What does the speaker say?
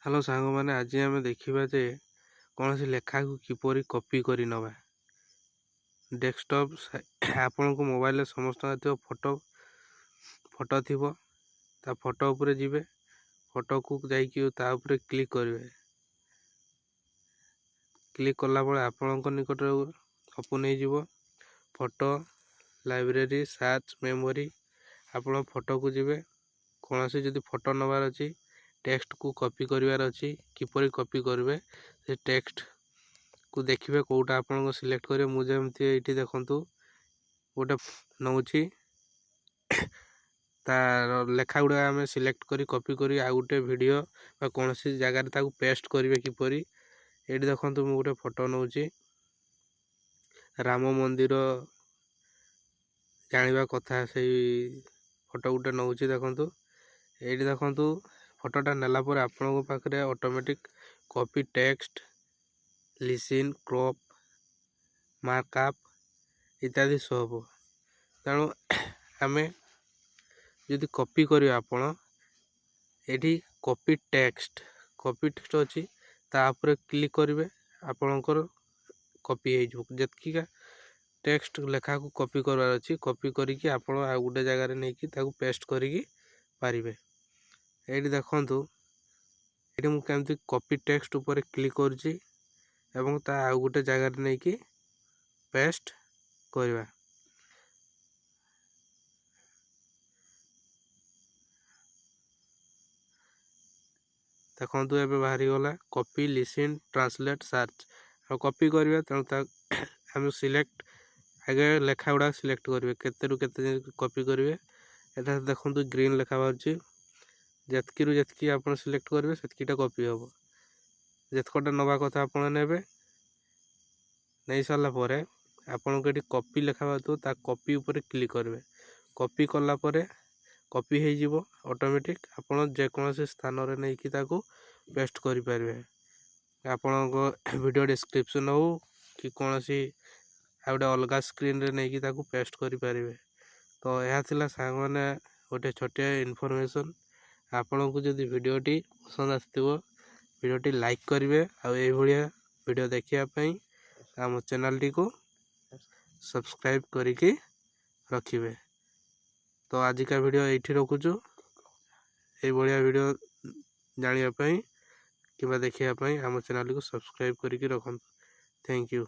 Hello सांग मैंने आज आम देखा जे कौन सी लेखा को किपरि कॉपी कर नवा डेस्कटॉप आपण को मोबाइल समस्त फोटो फोटो थी फोटो उपरे जीवे फोटो को जापर क्लिक करेंगे क्लिक कला आपण निकट ओपन हो फोटो लाइब्रेरी सर्च मेमोरी आपण फोटो को जीवे कौन सी जदि फोटो नबार अच्छी टेक्स्ट को कॉपी करिवार अच्छी किपरि कॉपी करेंगे से टेक्स्ट को देखिए कौटा आपन सिलेक्ट करेंगे मुझे ये देखूँ गोटे नौची तार लेखा गुड़ा आम सिलेक्ट करी कॉपी करी आ गोटे वीडियो कौन सी जगार पेस्ट करेंगे किपरि ये देखूँ मुझे गोटे फोटो नौची राम मंदिर जाना कथा से फोटो गोटे नौची देखूँ ये देखूँ फोटोटा नेला पर आपण पाखे automatic copy text listen crop markup इत्यादि सब तेणु आम जदि कॉपी करिया आपण एठी कॉपी टेक्स्ट अच्छी तापर क्लिक करेंगे आपणकर कॉपी हो जितका टेक्स्ट लेखा को कॉपी करवार अच्छी कॉपी करके आप गोटे जगार नहीं पेस्ट करी पारे ये देखूँ ये मुझे कमी कॉपी टेक्स्ट उपर क्लिक करुँची एवं ता आउ गोटे जगार नहीं कि पेस्ट करवा देखो ये बाहरी गला कॉपी लिसन ट्रांसलेट सर्च और कॉपी करवा तेणु आम सिलेक्ट आगे लेखा गुड़ा सिलेक्ट करेंगे केते कॉपी करेंगे एटा देखो ग्रीन लेखा बाहर जितकी आप सिलेक्ट करेंगे सेतकीटा कॉपी हम जितकटा नवा कथा आप नहीं सारापर आपन को कॉपी लेखा बात कॉपी उपर क्लिक करेंगे कॉपी कलापर कॉपी हो ऑटोमेटिक आपन जेकोसी स्थान में नहीं कि पेस्ट करें आपण वीडियो डिस्क्रिप्शन हो कि कौन सी आ गए अलग स्क्रीन रे नहीं कि पेस्ट करें तो यह थिला सांग मैंने गोटे छोटिया इनफॉरमेशन आपण को जदि वीडियोटी पसंद आसो वीडियोटी लाइक करेंगे आया वीडियो देखापी आम चैनल टी को सब्सक्राइब करके रखिए तो आजिका वीडियो ये रखुचु ये वीडियो जानापी कि देखापी आम चैनल को सब्सक्राइब करके रखु थैंक यू।